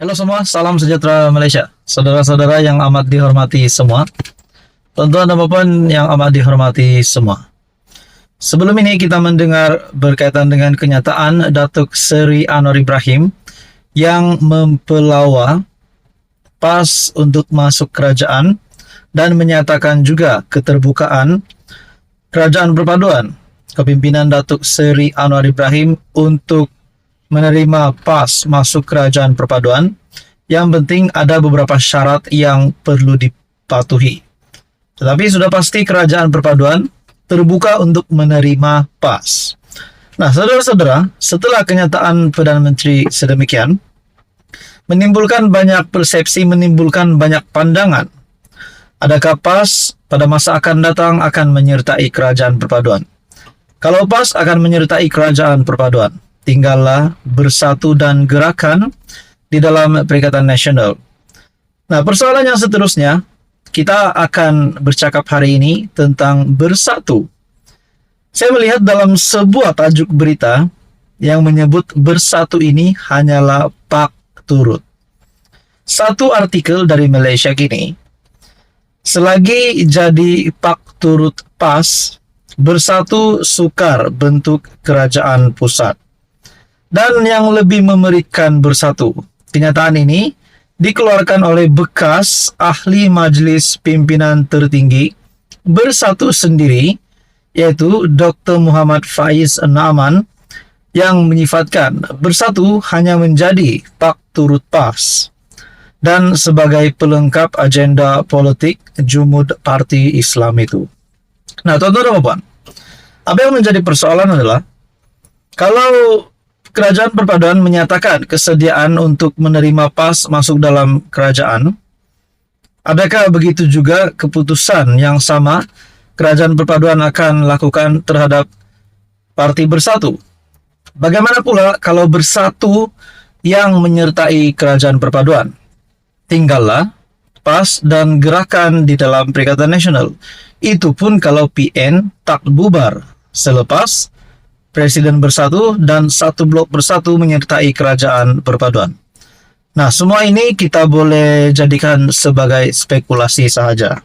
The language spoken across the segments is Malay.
Halo semua, salam sejahtera Malaysia. Saudara-saudara yang amat dihormati semua. Tuan-tuan dan puan yang amat dihormati semua. Sebelum ini kita mendengar berkaitan dengan kenyataan Datuk Seri Anwar Ibrahim yang mempelawa PAS untuk masuk kerajaan dan menyatakan juga keterbukaan Kerajaan Perpaduan kepimpinan Datuk Seri Anwar Ibrahim untuk menerima PAS masuk Kerajaan Perpaduan. Yang penting ada beberapa syarat yang perlu dipatuhi. Tetapi sudah pasti Kerajaan Perpaduan terbuka untuk menerima PAS. Nah, saudara-saudara, setelah kenyataan Perdana Menteri sedemikian, menimbulkan banyak persepsi, menimbulkan banyak pandangan. Adakah PAS pada masa akan datang akan menyertai Kerajaan Perpaduan? Kalau PAS akan menyertai Kerajaan Perpaduan, tinggallah bersatu dan gerakan di dalam Perikatan Nasional. Nah, persoalan yang seterusnya, kita akan bercakap hari ini tentang bersatu. Saya melihat dalam sebuah tajuk berita yang menyebut bersatu ini hanyalah pak turut. Satu artikel dari Malaysia kini, selagi jadi pak turut PAS, bersatu sukar bentuk kerajaan pusat. Dan yang lebih mengerikan bersatu, kenyataan ini dikeluarkan oleh bekas ahli Majlis Pimpinan Tertinggi bersatu sendiri, yaitu Dr. Muhammad Faiz Naaman, yang menyifatkan bersatu hanya menjadi pak turut PAS dan sebagai pelengkap agenda politik Jumud Parti Islam itu. Nah, tuan-tuan dan puan, apa yang menjadi persoalan adalah kalau Kerajaan Perpaduan menyatakan kesediaan untuk menerima PAS masuk dalam kerajaan, adakah begitu juga keputusan yang sama Kerajaan Perpaduan akan lakukan terhadap Parti Bersatu? Bagaimana pula kalau Bersatu yang menyertai Kerajaan Perpaduan? Tinggallah PAS dan gerakan di dalam Perikatan Nasional. Itu pun kalau PN tak bubar selepas Presiden Bersatu dan satu blok Bersatu menyertai Kerajaan Perpaduan. Nah, semua ini kita boleh jadikan sebagai spekulasi sahaja.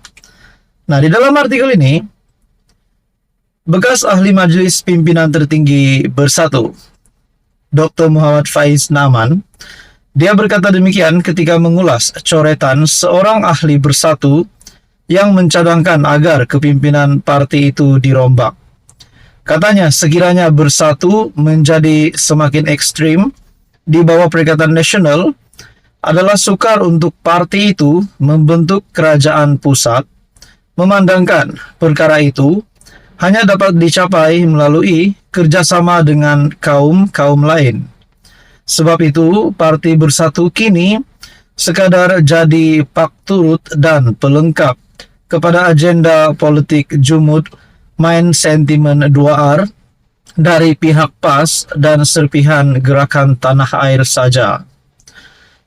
Nah, di dalam artikel ini, bekas ahli Majlis Pimpinan Tertinggi Bersatu, Dr. Muhammad Faiz Naaman, dia berkata demikian ketika mengulas coretan seorang ahli Bersatu yang mencadangkan agar kepimpinan parti itu dirombak. Katanya, sekiranya Bersatu menjadi semakin ekstrim di bawah Perikatan Nasional, adalah sukar untuk parti itu membentuk kerajaan pusat, memandangkan perkara itu hanya dapat dicapai melalui kerjasama dengan kaum-kaum lain. Sebab itu, Parti Bersatu kini sekadar jadi pak turut dan pelengkap kepada agenda politik Jumud main sentimen 2R dari pihak PAS dan serpihan gerakan tanah air saja.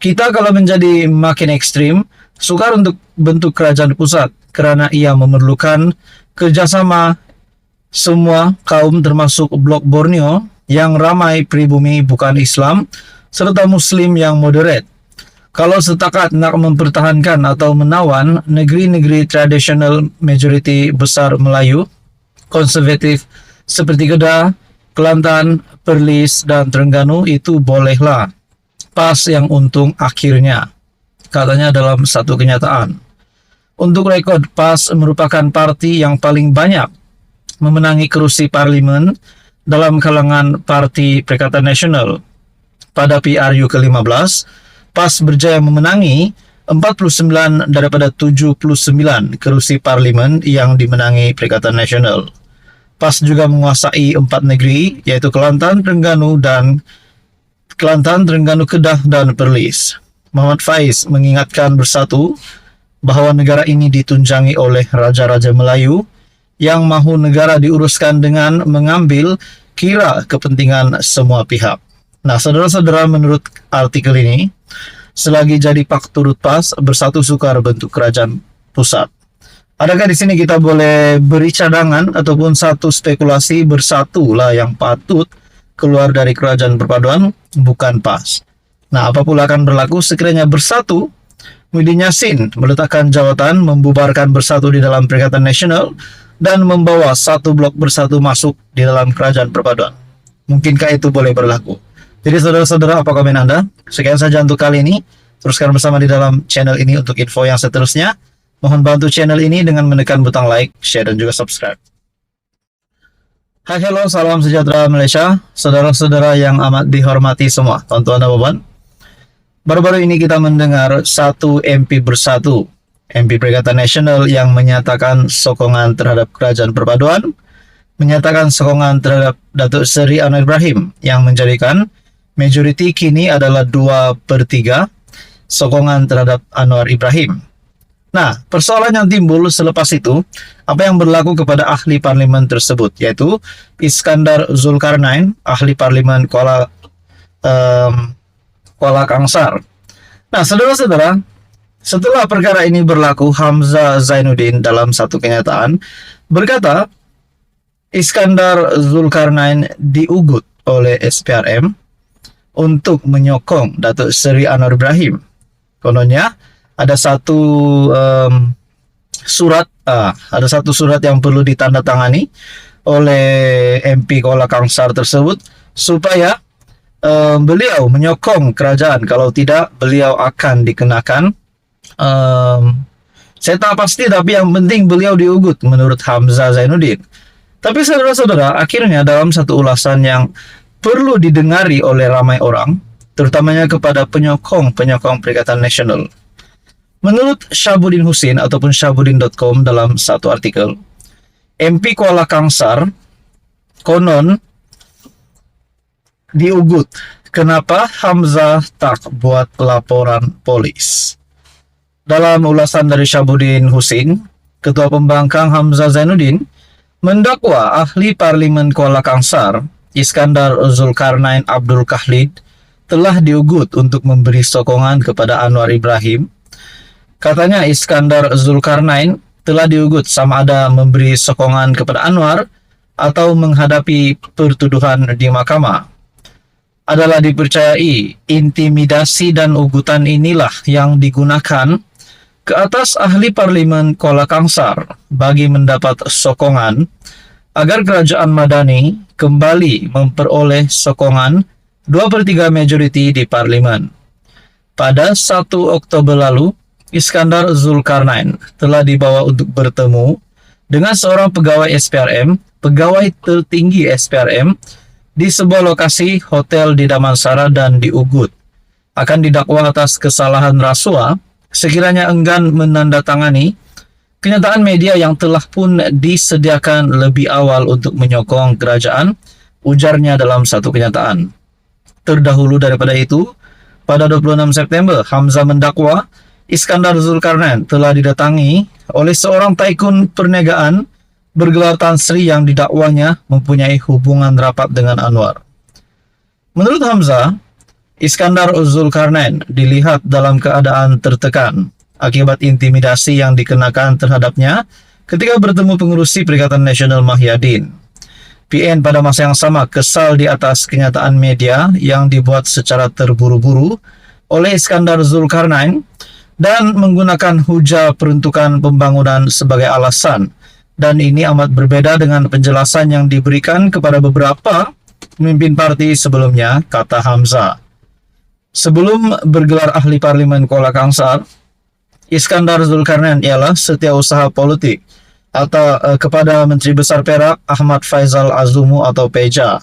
Kita kalau menjadi makin ekstrim, sukar untuk bentuk kerajaan pusat kerana ia memerlukan kerjasama semua kaum termasuk blok Borneo yang ramai pribumi bukan Islam serta Muslim yang moderat. Kalau setakat nak mempertahankan atau menawan negeri-negeri tradisional majoriti besar Melayu, konservatif seperti Kedah, Kelantan, Perlis, dan Terengganu, itu bolehlah PAS yang untung akhirnya, katanya dalam satu kenyataan. Untuk rekod, PAS merupakan parti yang paling banyak memenangi kerusi parlimen dalam kalangan Parti Perikatan Nasional. Pada PRU ke-15, PAS berjaya memenangi 49 daripada 79 kerusi parlimen yang dimenangi Perikatan Nasional. PAS juga menguasai 4 negeri, yaitu Kelantan, Terengganu, Kedah, dan Perlis. Muhammad Faiz mengingatkan Bersatu bahawa negara ini ditunjangi oleh Raja-Raja Melayu yang mahu negara diuruskan dengan mengambil kira kepentingan semua pihak. Nah, saudara-saudara, menurut artikel ini, selagi jadi pak turut PAS, Bersatu sukar bentuk kerajaan pusat. Adakah di sini kita boleh beri cadangan ataupun satu spekulasi Bersatu lah yang patut keluar dari Kerajaan Perpaduan, bukan PAS? Nah, apa pula akan berlaku sekiranya Bersatu Muhyiddin Yassin meletakkan jawatan, membubarkan Bersatu di dalam Perikatan Nasional, dan membawa satu blok Bersatu masuk di dalam Kerajaan Perpaduan? Mungkinkah itu boleh berlaku? Jadi saudara-saudara, apa komen Anda? Sekian saja untuk kali ini. Teruskan bersama di dalam channel ini untuk info yang seterusnya. Mohon bantu channel ini dengan menekan butang like, share, dan juga subscribe. Hai, hello, salam sejahtera Malaysia. Saudara-saudara yang amat dihormati semua, tuan-tuan dan puan. Baru-baru ini kita mendengar satu MP Bersatu, MP Perikatan Nasional, yang menyatakan sokongan terhadap Kerajaan Perpaduan, menyatakan sokongan terhadap Datuk Seri Anwar Ibrahim, yang menjadikan majoriti kini adalah 2/3 sokongan terhadap Anwar Ibrahim. Nah, persoalan yang timbul selepas itu, apa yang berlaku kepada ahli parlimen tersebut, yaitu Iskandar Zulkarnain, ahli parlimen Kuala Kangsar. Nah, saudara-saudara, setelah perkara ini berlaku, Hamzah Zainuddin dalam satu kenyataan berkata, Iskandar Zulkarnain diugut oleh SPRM untuk menyokong Datuk Seri Anwar Ibrahim. Kononnya ada satu surat yang perlu ditandatangani oleh MP Kuala Kangsar tersebut supaya beliau menyokong kerajaan. Kalau tidak, beliau akan dikenakan saya tak pasti, tapi yang penting beliau diugut menurut Hamzah Zainuddin. Tapi saudara-saudara, akhirnya dalam satu ulasan yang perlu didengari oleh ramai orang, terutamanya kepada penyokong Perikatan Nasional, menurut Shahabuddin Hussein ataupun shahabuddin.com dalam satu artikel, MP Kuala Kangsar konon diugut. Kenapa Hamzah tak buat laporan polis? Dalam ulasan dari Shahabuddin Hussein, Ketua Pembangkang Hamzah Zainuddin mendakwa ahli parlimen Kuala Kangsar, Iskandar Zulkarnain Abdul Khalid, telah diugut untuk memberi sokongan kepada Anwar Ibrahim. Katanya Iskandar Zulkarnain telah diugut sama ada memberi sokongan kepada Anwar atau menghadapi pertuduhan di mahkamah. Adalah dipercayai intimidasi dan ugutan inilah yang digunakan ke atas ahli parlimen Kuala Kangsar bagi mendapat sokongan agar kerajaan Madani kembali memperoleh sokongan 2/3 majoriti di parlimen. Pada 1 Oktober lalu, Iskandar Zulkarnain telah dibawa untuk bertemu dengan seorang pegawai SPRM, pegawai tertinggi SPRM, di sebuah lokasi hotel di Damansara dan diugut. Akan didakwa atas kesalahan rasuah sekiranya enggan menandatangani kenyataan media yang telah pun disediakan lebih awal untuk menyokong kerajaan, ujarnya dalam satu kenyataan. Terdahulu daripada itu, pada 26 September, Hamzah mendakwa Iskandar Zulkarnain telah didatangi oleh seorang taikun perniagaan bergelar Tan Sri yang didakwanya mempunyai hubungan rapat dengan Anwar. Menurut Hamzah, Iskandar Zulkarnain dilihat dalam keadaan tertekan akibat intimidasi yang dikenakan terhadapnya ketika bertemu pengurusi Perikatan Nasional Mahyadin. PN pada masa yang sama kesal di atas kenyataan media yang dibuat secara terburu-buru oleh Iskandar Zulkarnain dan menggunakan hujah peruntukan pembangunan sebagai alasan. Dan ini amat berbeda dengan penjelasan yang diberikan kepada beberapa pemimpin parti sebelumnya, kata Hamzah. Sebelum bergelar ahli parlimen Kuala Kangsar, Iskandar Zulkarnain ialah setiausaha politik atau kepada Menteri Besar Perak Ahmad Faizal Azumu atau Peja.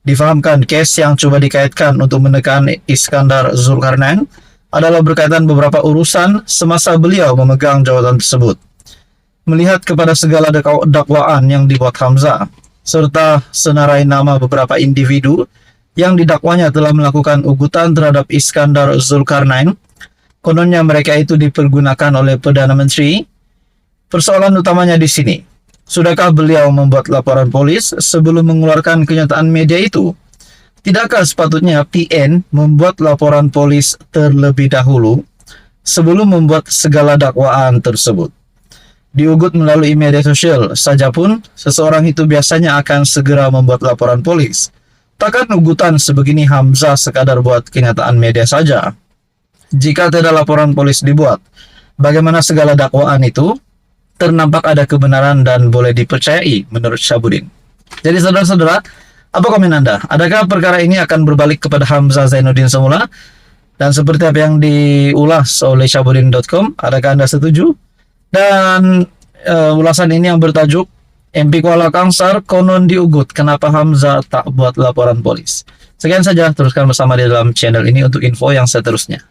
Difahamkan kes yang coba dikaitkan untuk menekan Iskandar Zulkarnain adalah berkaitan beberapa urusan semasa beliau memegang jawatan tersebut. Melihat kepada segala dakwaan yang dibuat Hamzah, serta senarai nama beberapa individu yang didakwanya telah melakukan ugutan terhadap Iskandar Zulkarnain, kononnya mereka itu dipergunakan oleh Perdana Menteri. Persoalan utamanya di sini, sudahkah beliau membuat laporan polis sebelum mengeluarkan kenyataan media itu? Tidakkah sepatutnya PN membuat laporan polis terlebih dahulu sebelum membuat segala dakwaan tersebut? Diugut melalui media sosial saja pun, seseorang itu biasanya akan segera membuat laporan polis. Takkan ugutan sebegini Hamzah sekadar buat kenyataan media saja? Jika tidak laporan polis dibuat, bagaimana segala dakwaan itu ternampak ada kebenaran dan boleh dipercayai menurut Syahbudin? Jadi saudara-saudara, apa komen Anda? Adakah perkara ini akan berbalik kepada Hamzah Zainuddin semula? Dan seperti apa yang diulas oleh Syahbudin.com, adakah Anda setuju? Dan ulasan ini yang bertajuk MP Kuala Kangsar konon diugut, kenapa Hamzah tak buat laporan polis? Sekian saja, teruskan bersama di dalam channel ini untuk info yang seterusnya.